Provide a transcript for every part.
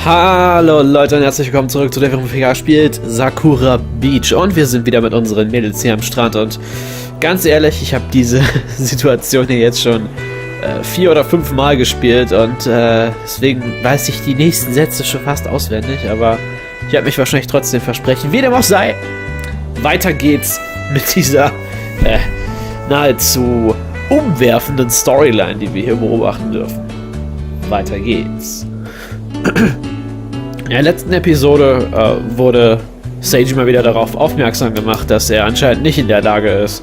Hallo Leute und herzlich willkommen zurück zu der PK spielt Sakura Beach und wir sind wieder mit unseren Mädels hier am Strand und ganz ehrlich, ich habe diese Situation hier jetzt schon 4 oder 5 Mal gespielt und deswegen weiß ich die nächsten Sätze schon fast auswendig, aber ich werde mich wahrscheinlich trotzdem versprechen. Wie dem auch sei, weiter geht's mit dieser nahezu umwerfenden Storyline, die wir hier beobachten dürfen. Weiter geht's. In der letzten Episode wurde Seiji mal wieder darauf aufmerksam gemacht, dass er anscheinend nicht in der Lage ist,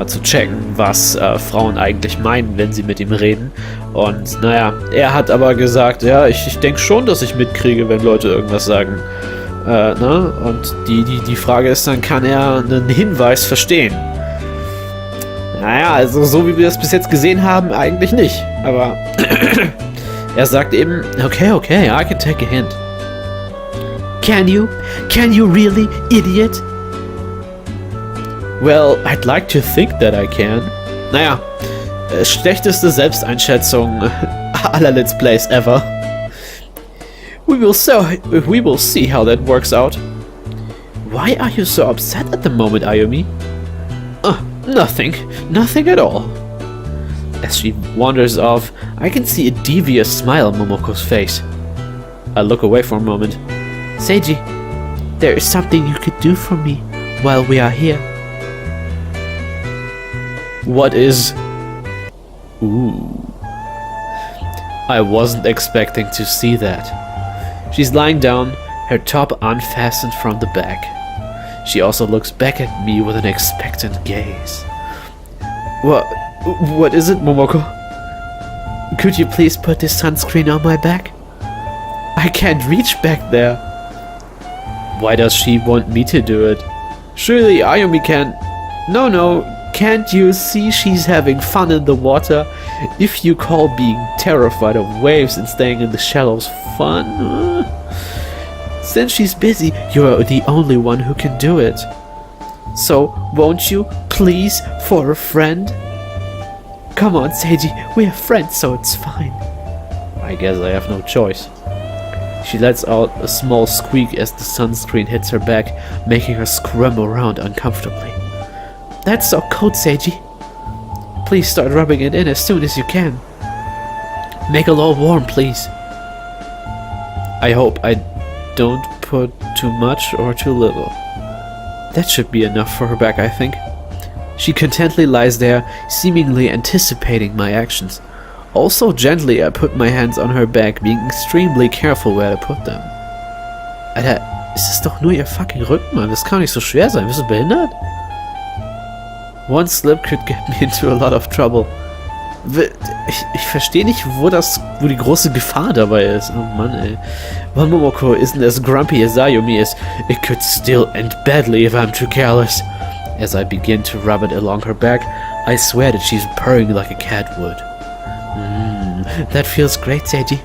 zu checken, was Frauen eigentlich meinen, wenn sie mit ihm reden. Und naja, er hat aber gesagt, ja, ich denke schon, dass ich mitkriege, wenn Leute irgendwas sagen. Ne? Und die Frage ist dann, kann er einen Hinweis verstehen? Naja, also so wie wir es bis jetzt gesehen haben, eigentlich nicht. Aber er sagt eben, okay, I can take a hint. Can you? Can you really, idiot? Well, I'd like to think that I can. Naja, schlechteste Selbsteinschätzung aller Let's Plays ever. We will see how that works out. Why are you so upset at the moment, Ayumi? Nothing at all. As she wanders off, I can see a devious smile on Momoko's face. I look away for a moment. Seiji, there is something you could do for me while we are here. What is... Ooh. I wasn't expecting to see that. She's lying down, her top unfastened from the back. She also looks back at me with an expectant gaze. What is it, Momoko? Could you please put this sunscreen on my back? I can't reach back there. Why does she want me to do it? Surely Ayumi can... No, can't you see she's having fun in the water? If you call being terrified of waves and staying in the shallows fun... Since she's busy, you're the only one who can do it. So, won't you, please, for a friend? Come on, Seiji, we're friends, so it's fine. I guess I have no choice. She lets out a small squeak as the sunscreen hits her back, making her squirm around uncomfortably. That's so cold, Seiji. Please start rubbing it in as soon as you can. Make it all warm, please. I hope I don't put too much or too little. That should be enough for her back, I think. She contentedly lies there, seemingly anticipating my actions. Also gently I put my hands on her back, being extremely careful where to put them. Alter, ist das doch nur ihr fucking Rücken, Mann. Das kann nicht so schwer sein. Bist du behindert? One slip could get me into a lot of trouble. Ich verstehe nicht, wo die große Gefahr dabei ist. Oh Mann, ey. Well, Momoko isn't as grumpy as Ayumi is. It could still end badly if I'm too careless. As I begin to rub it along her back, I swear that she's purring like a cat would. That feels great, Seiji.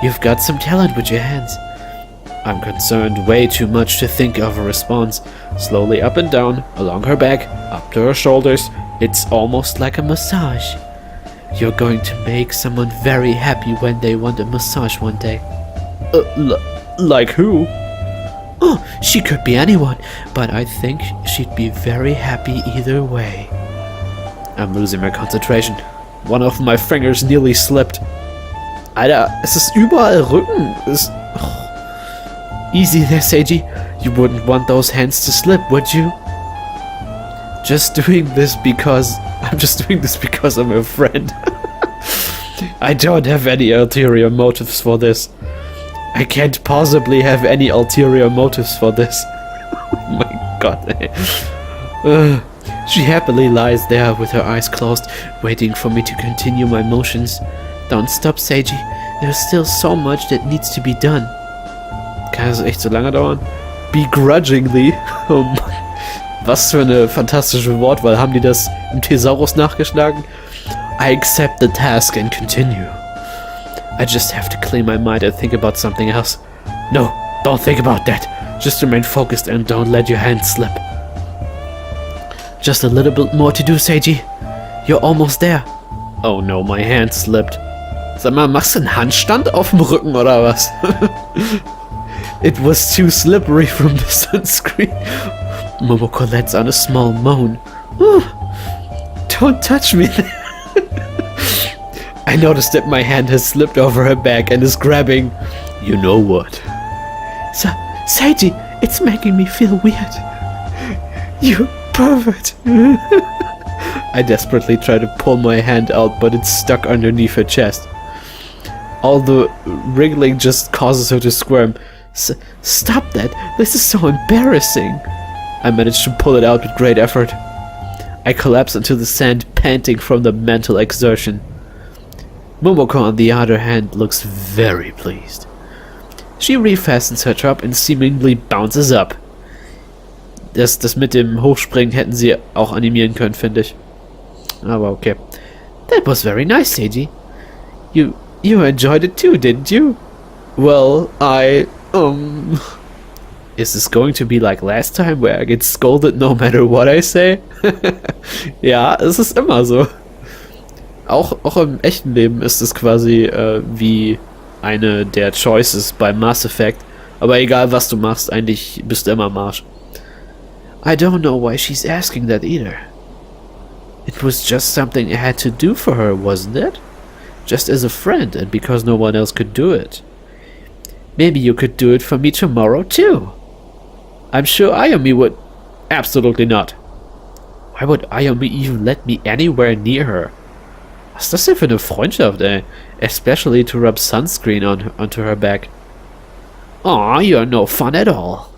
You've got some talent with your hands. I'm concerned way too much to think of a response. Slowly up and down, along her back, up to her shoulders. It's almost like a massage. You're going to make someone very happy when they want a massage one day. Like who? Oh, she could be anyone, but I think she'd be very happy either way. I'm losing my concentration. One of my fingers nearly slipped. Alter, es ist überall Rücken. Easy there, Seiji. You wouldn't want those hands to slip, would you? I'm just doing this because I'm a friend. I don't have any ulterior motives for this. I can't possibly have any ulterior motives for this. Oh my god. She happily lies there with her eyes closed, waiting for me to continue my motions. Don't stop, Seiji. There's still so much that needs to be done. Kann das echt so lange dauern? Begrudgingly. Oh Mann. Was für eine fantastische Wortwahl. Haben die das im Thesaurus nachgeschlagen? I accept the task and continue. I just have to clear my mind and think about something else. No, don't think about that. Just remain focused and don't let your hands slip. Just a little bit more to do, Seiji. You're almost there. Oh no, my hand slipped. Sag mal, machst du einen Handstand auf dem Rücken oder was? It was too slippery from the sunscreen. Momoko lets out a small moan. Don't touch me. I noticed that my hand has slipped over her back and is grabbing... You know what? Seiji, it's making me feel weird. You pervert. I desperately try to pull my hand out, but it's stuck underneath her chest. All the wriggling just causes her to squirm. Stop that! This is so embarrassing! I manage to pull it out with great effort. I collapse into the sand, panting from the mental exertion. Momoko, on the other hand, looks very pleased. She refastens her top and seemingly bounces up. Das mit dem Hochspringen hätten sie auch animieren können, finde ich. Aber okay. That was very nice, Seiji. You enjoyed it too, didn't you? Well, Is this going to be like last time, where I get scolded no matter what I say? Ja, es ist immer so. Auch im echten Leben ist es quasi wie eine der Choices bei Mass Effect. Aber egal was du machst, eigentlich bist du immer am Arsch. I don't know why she's asking that either. It was just something I had to do for her, wasn't it? Just as a friend, and because no one else could do it. Maybe you could do it for me tomorrow too. I'm sure Ayumi would. Absolutely not. Why would Ayumi even let me anywhere near her? Was ist das denn für eine Freundschaft, ey? Especially to rub sunscreen onto her back. Aw, you're no fun at all.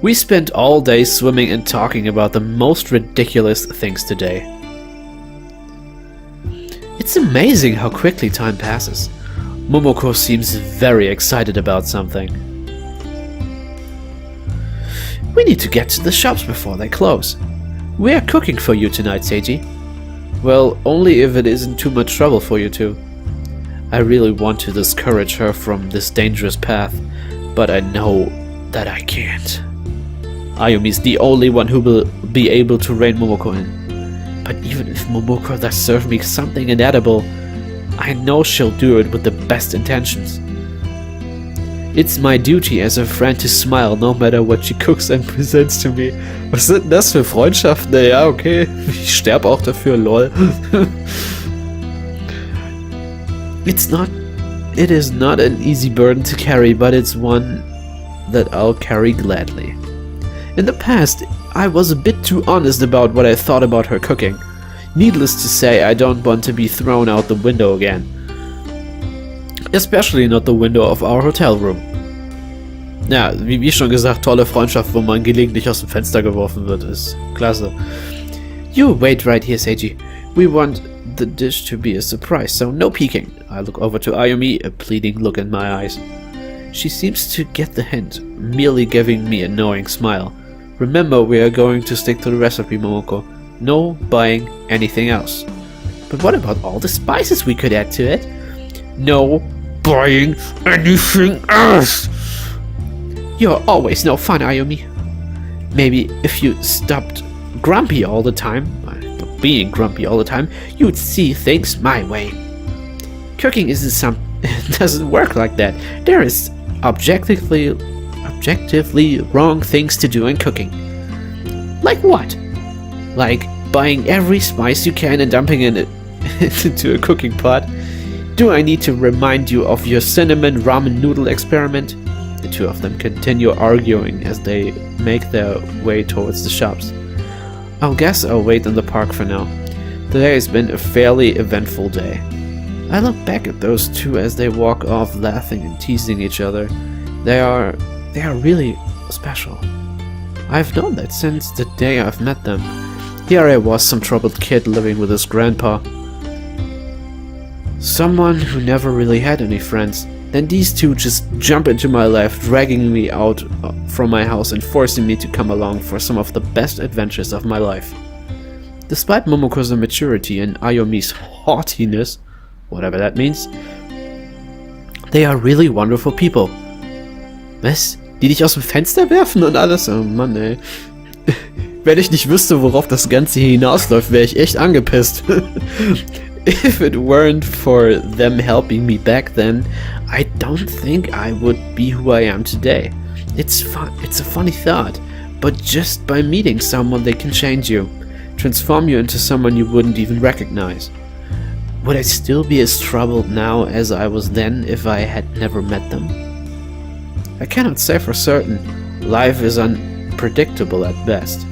We spent all day swimming and talking about the most ridiculous things today. It's amazing how quickly time passes. Momoko seems very excited about something. We need to get to the shops before they close. We are cooking for you tonight, Seiji. Well, only if it isn't too much trouble for you two. I really want to discourage her from this dangerous path, but I know that I can't. Ayumi's the only one who will be able to rein Momoko in. But even if Momoko does serve me something inedible, I know she'll do it with the best intentions. It's my duty as a friend to smile no matter what she cooks and presents to me. Was sind denn das für Freundschaften? Naja, okay. Ich sterb auch dafür, lol. It is not an easy burden to carry, but it's one that I'll carry gladly. In the past, I was a bit too honest about what I thought about her cooking. Needless to say, I don't want to be thrown out the window again. Especially not the window of our hotel room. Ja, wie schon gesagt, tolle Freundschaft, wo man gelegentlich aus dem Fenster geworfen wird, ist klasse. You wait right here, Seiji. We want the dish to be a surprise, so no peeking. I look over to Ayumi, a pleading look in my eyes. She seems to get the hint, merely giving me a knowing smile. Remember, we are going to stick to the recipe, Momoko. No buying anything else. But what about all the spices we could add to it? No buying anything else! You're always no fun, Ayumi. Maybe if you stopped grumpy all the time, being grumpy all the time, you'd see things my way. Cooking doesn't work like that. There is objectively wrong things to do in cooking. Like what? Like buying every spice you can and dumping it into a cooking pot? Do I need to remind you of your cinnamon ramen noodle experiment? The two of them continue arguing as they make their way towards the shops. I guess I'll wait in the park for now. Today has been a fairly eventful day. I look back at those two as they walk off laughing and teasing each other. They are really special. I've known that since the day I've met them. Here I was, some troubled kid living with his grandpa. Someone who never really had any friends. Then these two just jump into my life, dragging me out from my house and forcing me to come along for some of the best adventures of my life. Despite Momoko's immaturity and Ayumi's haughtiness, whatever that means, they are really wonderful people. Was? Die dich aus dem Fenster werfen und alles? Oh Mann, ey. Wenn ich nicht wüsste, worauf das Ganze hier hinausläuft, wäre ich echt angepisst. If it weren't for them helping me back then, I don't think I would be who I am today. It's a funny thought, but just by meeting someone they can change you, transform you into someone you wouldn't even recognize. Would I still be as troubled now as I was then if I had never met them? I cannot say for certain. Life is unpredictable at best.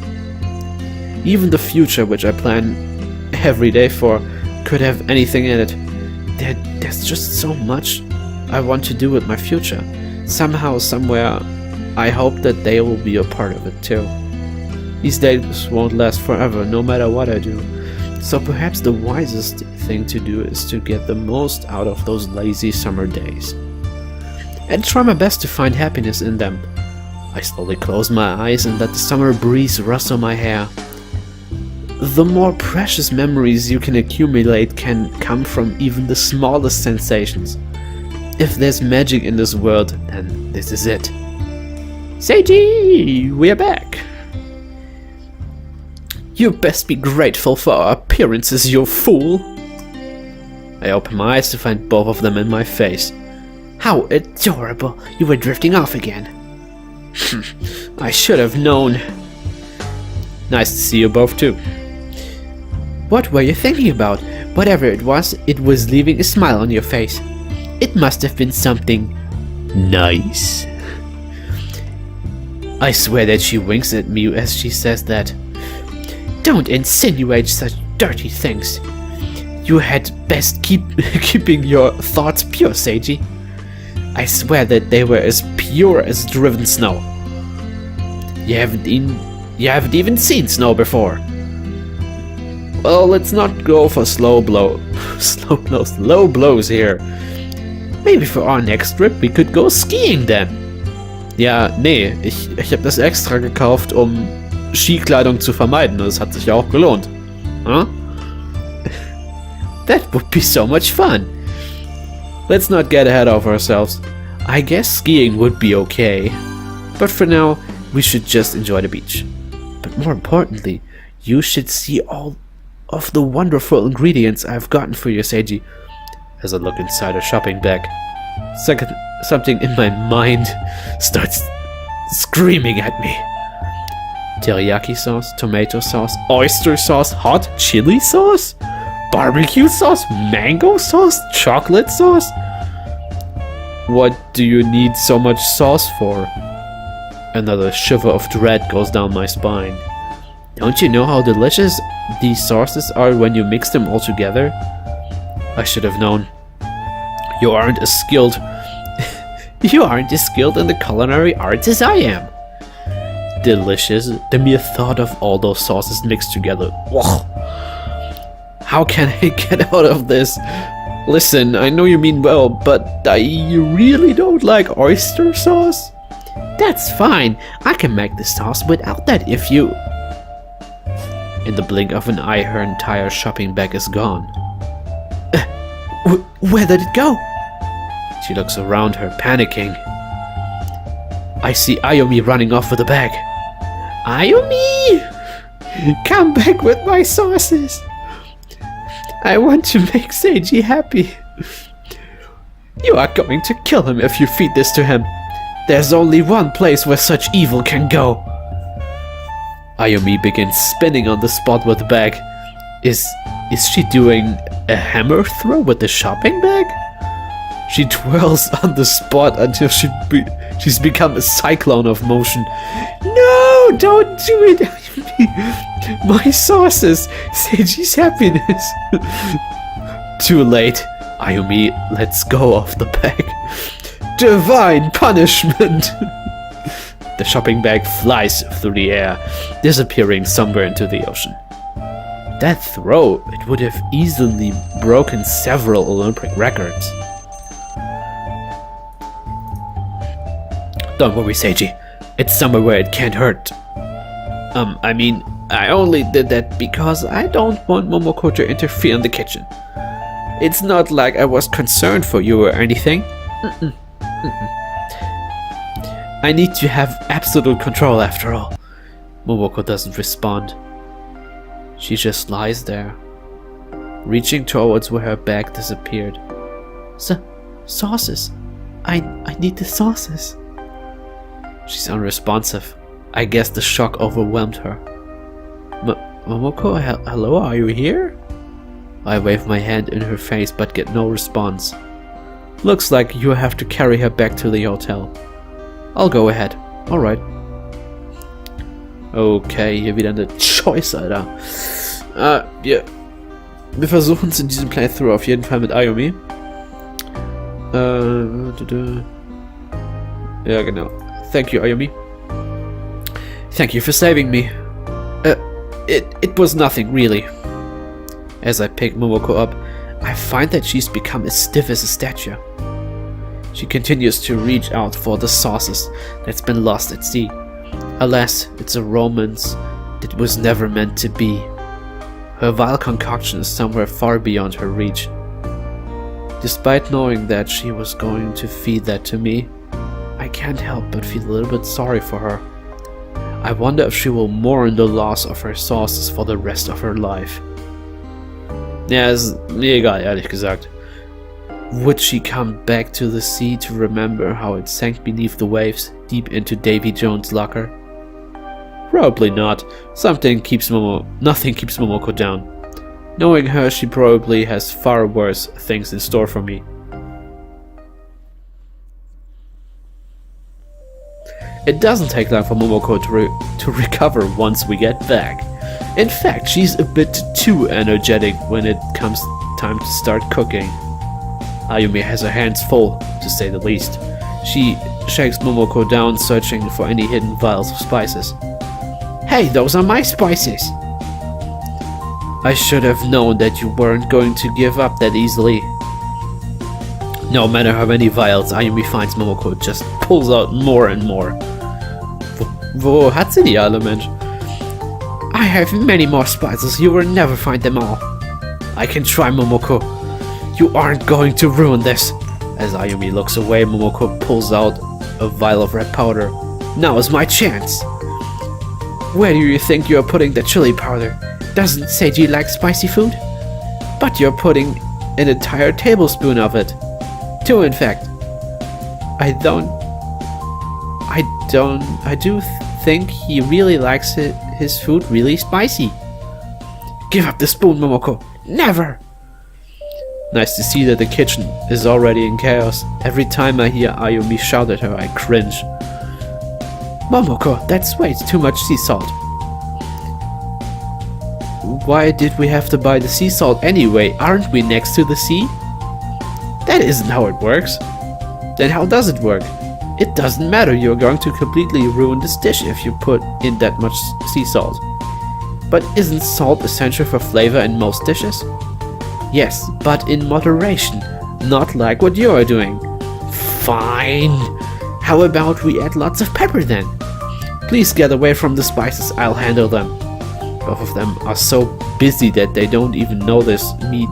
Even the future, which I plan every day for, could have anything in it. There's just so much I want to do with my future. Somehow, somewhere, I hope that they will be a part of it too. These days won't last forever, no matter what I do. So perhaps the wisest thing to do is to get the most out of those lazy summer days. And try my best to find happiness in them. I slowly close my eyes and let the summer breeze rustle my hair. The more precious memories you can accumulate can come from even the smallest sensations. If there's magic in this world, then this is it. Seiji, we're back! You best be grateful for our appearances, you fool! I open my eyes to find both of them in my face. How adorable! You were drifting off again. I should have known. Nice to see you both too. What were you thinking about? Whatever it was leaving a smile on your face. It must have been something nice. I swear that she winks at me as she says that. Don't insinuate such dirty things. You had best keeping your thoughts pure, Seiji. I swear that they were as pure as driven snow. You haven't even seen snow before. Well, let's not go for low blows here. Maybe for our next trip we could go skiing then. Ja, nee, ich habe das extra gekauft, um Skikleidung zu vermeiden. Das hat sich ja auch gelohnt. Huh? That would be so much fun. Let's not get ahead of ourselves. I guess skiing would be okay. But for now, we should just enjoy the beach. But more importantly, you should see all of the wonderful ingredients I've gotten for you, Seiji. As I look inside her shopping bag, something in my mind starts screaming at me. Teriyaki sauce, tomato sauce, oyster sauce, hot chili sauce, barbecue sauce, mango sauce, chocolate sauce. What do you need so much sauce for? Another shiver of dread goes down my spine. Don't you know how delicious these sauces are when you mix them all together? I should have known. You aren't as skilled in the culinary arts as I am. Delicious. The mere thought of all those sauces mixed together. Whoa. How can I get out of this? Listen, I know you mean well, but you really don't like oyster sauce? That's fine. I can make the sauce without that if you... In the blink of an eye, her entire shopping bag is gone. Where did it go? She looks around her, panicking. I see Ayumi running off with the bag. Ayumi! Come back with my sauces! I want to make Seiji happy. You are going to kill him if you feed this to him. There's only one place where such evil can go. Ayumi begins spinning on the spot with the bag. Is she doing a hammer throw with the shopping bag? She twirls on the spot until she's become a cyclone of motion. No, don't do it, Ayumi. My sauces, Seiji's happiness. Too late. Ayumi lets go of the bag. Divine punishment. The shopping bag flies through the air, disappearing somewhere into the ocean. That throw, it would have easily broken several Olympic records. Don't worry, Seiji. It's somewhere where it can't hurt. I mean, I only did that because I don't want Momoko to interfere in the kitchen. It's not like I was concerned for you or anything. I need to have absolute control after all. Momoko doesn't respond. She just lies there, reaching towards where her bag disappeared. Sauces. I need the sauces. She's unresponsive. I guess the shock overwhelmed her. Momoko, hello, are you here? I wave my hand in her face but get no response. Looks like you have to carry her back to the hotel. I'll go ahead. Alright. Okay, hier wieder eine Choice, Alter. Wir versuchen es in diesem Playthrough auf jeden Fall mit Ayumi. Ja, genau. Thank you, Ayumi. Thank you for saving me. It was nothing, really. As I pick Momoko up, I find that she's become as stiff as a statue. She continues to reach out for the sauces that's been lost at sea. Alas, it's a romance that was never meant to be. Her vile concoction is somewhere far beyond her reach. Despite knowing that she was going to feed that to me, I can't help but feel a little bit sorry for her. I wonder if she will mourn the loss of her sauces for the rest of her life. Ja, ist mir egal, ehrlich gesagt. Would she come back to the sea to remember how it sank beneath the waves deep into Davy Jones' locker? Probably not. Nothing keeps Momoko down. Knowing her, she probably has far worse things in store for me. It doesn't take long for Momoko to recover once we get back. In fact, she's a bit too energetic when it comes time to start cooking. Ayumi has her hands full, to say the least. She shakes Momoko down, searching for any hidden vials of spices. Hey, those are my spices! I should have known that you weren't going to give up that easily. No matter how many vials Ayumi finds, Momoko just pulls out more and more. Wo hat sie die alle, Mensch? I have many more spices, you will never find them all. I can try, Momoko. You aren't going to ruin this. As Ayumi looks away, Momoko pulls out a vial of red powder. Now is my chance. Where do you think you are putting the chili powder? Doesn't Seiji like spicy food? But you're putting an entire tablespoon of it. Two, in fact. I do think he really likes his food really spicy. Give up the spoon, Momoko. Never! Nice to see that the kitchen is already in chaos. Every time I hear Ayumi shout at her, I cringe. Momoko, that's way too much sea salt. Why did we have to buy the sea salt anyway? Aren't we next to the sea? That isn't how it works. Then how does it work? It doesn't matter, you're going to completely ruin this dish if you put in that much sea salt. But isn't salt essential for flavor in most dishes? Yes, but in moderation, not like what you are doing. Fine. How about we add lots of pepper then? Please get away from the spices, I'll handle them. Both of them are so busy that they don't even notice me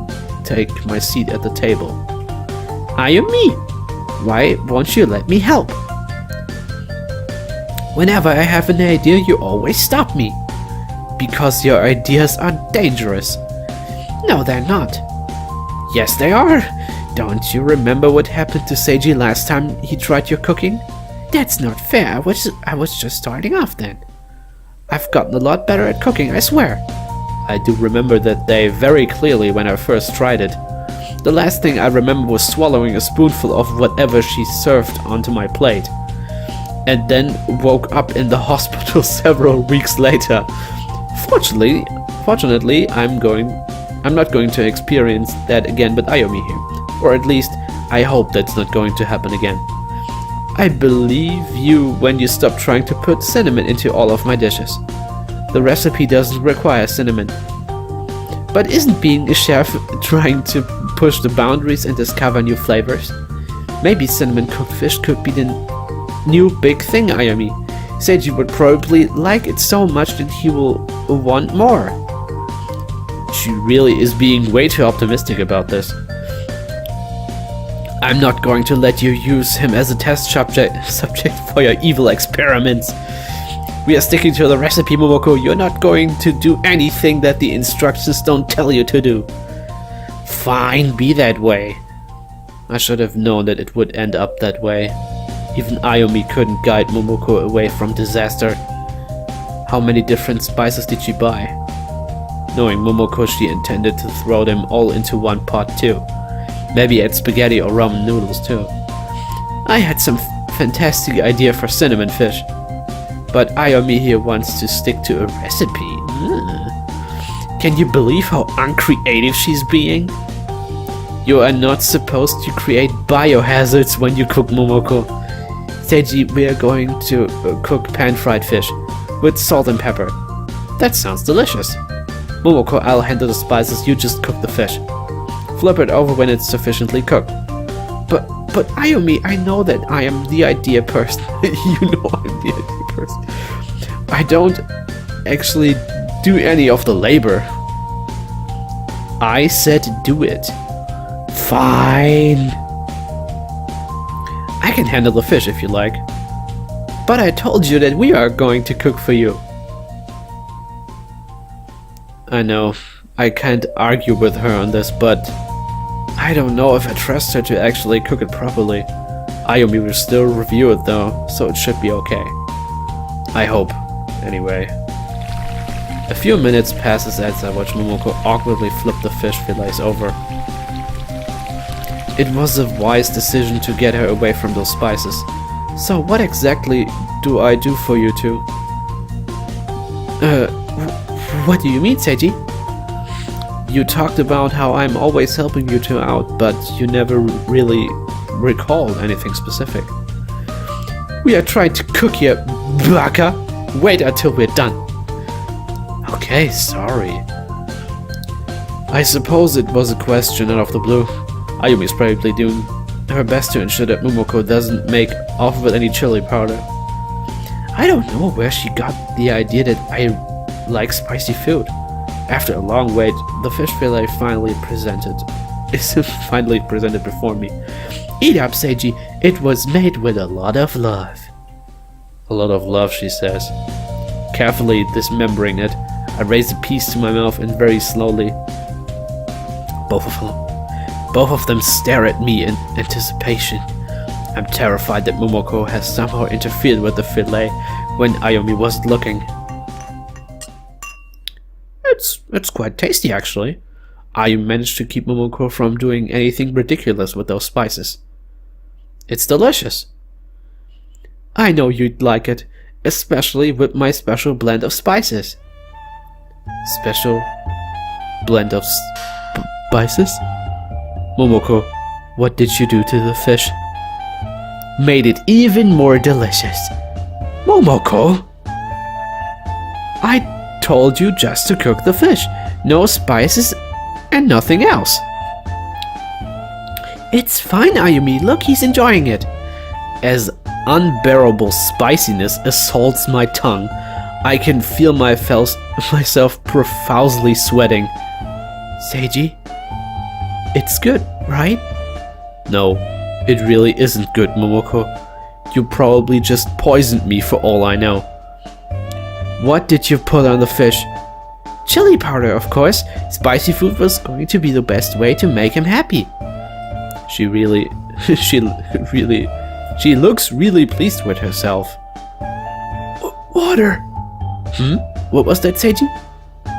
take my seat at the table. Ayumi, why won't you let me help? Whenever I have an idea, you always stop me. Because your ideas are dangerous. No, they're not. Yes, they are. Don't you remember what happened to Seiji last time he tried your cooking? That's not fair. I was just starting off then. I've gotten a lot better at cooking, I swear. I do remember that day very clearly when I first tried it. The last thing I remember was swallowing a spoonful of whatever she served onto my plate. And then woke up in the hospital several weeks later. Fortunately, I'm not going to experience that again with Ayumi here. Or at least, I hope that's not going to happen again. I believe you when you stop trying to put cinnamon into all of my dishes. The recipe doesn't require cinnamon. But isn't being a chef trying to push the boundaries and discover new flavors? Maybe cinnamon cooked fish could be the new big thing, Ayumi. Seiji would probably like it so much that he will want more. She really is being way too optimistic about this. I'm not going to let you use him as a test subject for your evil experiments. We are sticking to the recipe, Momoko. You're not going to do anything that the instructions don't tell you to do. Fine, be that way. I should have known that it would end up that way. Even Ayumi couldn't guide Momoko away from disaster. How many different spices did she buy? Knowing Momoko, she intended to throw them all into one pot too. Maybe add spaghetti or ramen noodles too. I had some fantastic idea for cinnamon fish. But Ayumi here wants to stick to a recipe. Can you believe how uncreative she's being? You are not supposed to create biohazards when you cook, Momoko. Seiji, we are going to cook pan-fried fish with salt and pepper. That sounds delicious. Momoko, I'll handle the spices, you just cook the fish. Flip it over when it's sufficiently cooked. But Ayumi, I know that I am the idea person. You know I'm the idea person. I don't actually do any of the labor. I said do it. Fine. I can handle the fish if you like. But I told you that we are going to cook for you. I know, I can't argue with her on this, but I don't know if I trust her to actually cook it properly. Ayumi will still review it though, so it should be okay. I hope, anyway. A few minutes passes as I watch Momoko awkwardly flip the fish fillets over. It was a wise decision to get her away from those spices. So what exactly do I do for you two? What do you mean, Seiji? You talked about how I'm always helping you two out, but you never really recalled anything specific. We are trying to cook here, baka! Wait until we're done. Okay, sorry. I suppose it was a question out of the blue. Ayumi is probably doing her best to ensure that Momoko doesn't make off with any chili powder. I don't know where she got the idea that I like spicy food. After a long wait, the fish fillet finally presented before me. Eat up, Seiji. It was made with a lot of love. A lot of love, she says. Carefully dismembering it, I raise a piece to my mouth and very slowly. Both of them stare at me in anticipation. I'm terrified that Momoko has somehow interfered with the fillet when Ayumi wasn't looking. It's quite tasty, actually. Ayumi managed to keep Momoko from doing anything ridiculous with those spices. It's delicious. I know you'd like it, especially with my special blend of spices. Special blend of spices? Momoko, what did you do to the fish? Made it even more delicious. Momoko! I told you just to cook the fish. No spices and nothing else. It's fine, Ayumi. Look, he's enjoying it. As unbearable spiciness assaults my tongue, I can feel myself profusely sweating. Seiji? It's good, right? No, it really isn't good, Momoko. You probably just poisoned me for all I know. What did you put on the fish? Chili powder, of course. Spicy food was going to be the best way to make him happy. She looks really pleased with herself. Water! What was that, Seiji?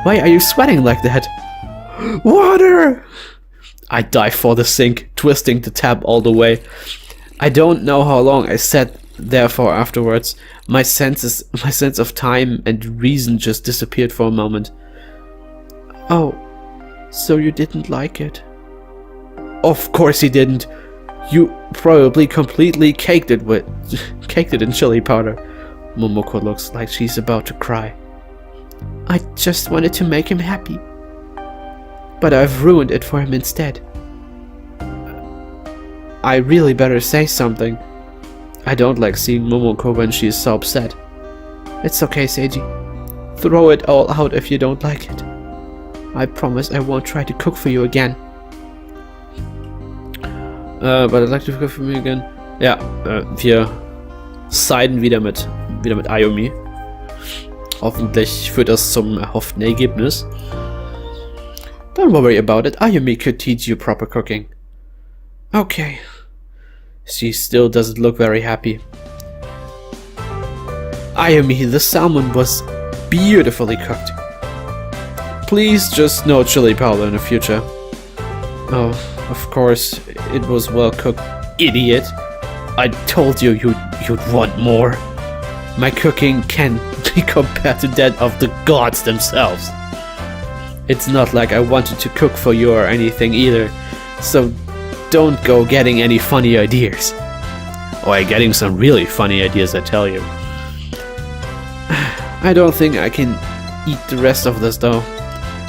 Why are you sweating like that? Water! I dive for the sink, twisting the tap all the way. I don't know how long I sat there for afterwards. My sense of time and reason just disappeared for a moment. Oh, so you didn't like it? Of course he didn't. You probably completely caked it in chili powder. Momoko looks like she's about to cry. I just wanted to make him happy. But I've ruined it for him instead. I really better say something. I don't like seeing Momoko when she is so upset. It's okay, Seiji. Throw it all out if you don't like it. I promise I won't try to cook for you again. But I'd like to cook for me again. Ja, wir siden wieder mit Ayumi. Hoffentlich führt das zum erhofften Ergebnis. Don't worry about it, Ayumi could teach you proper cooking. Okay. She still doesn't look very happy. Ayumi, the salmon was beautifully cooked. Please just no chili powder in the future. Oh, of course, it was well cooked, idiot. I told you you'd want more. My cooking can be compared to that of the gods themselves. It's not like I wanted to cook for you or anything either, so don't go getting any funny ideas. Or I'm getting some really funny ideas, I tell you. I don't think I can eat the rest of this though.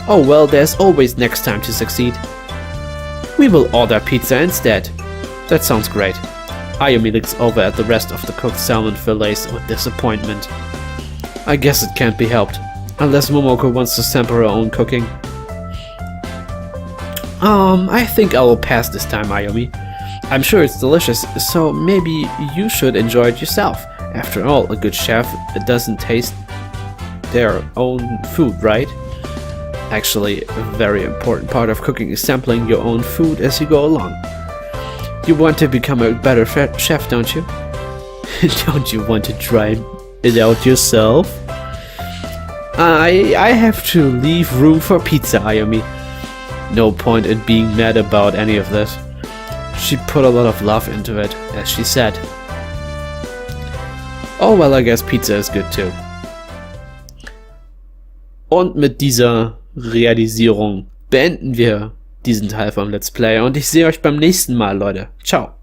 Oh well, there's always next time to succeed. We will order pizza instead. That sounds great. Ayumi looks over at the rest of the cooked salmon fillets with disappointment. I guess it can't be helped, unless Momoko wants to sample her own cooking. I think I will pass this time, Ayumi. I'm sure it's delicious, so maybe you should enjoy it yourself. After all, a good chef doesn't taste their own food, right? Actually, a very important part of cooking is sampling your own food as you go along. You want to become a better chef, don't you? Don't you want to try it out yourself? I have to leave room for pizza, Ayumi. No point in being mad about any of this. She put a lot of love into it, as she said. Oh well, I guess pizza is good too. Und mit dieser Realisierung beenden wir diesen Teil vom Let's Play und ich sehe euch beim nächsten Mal, Leute. Ciao.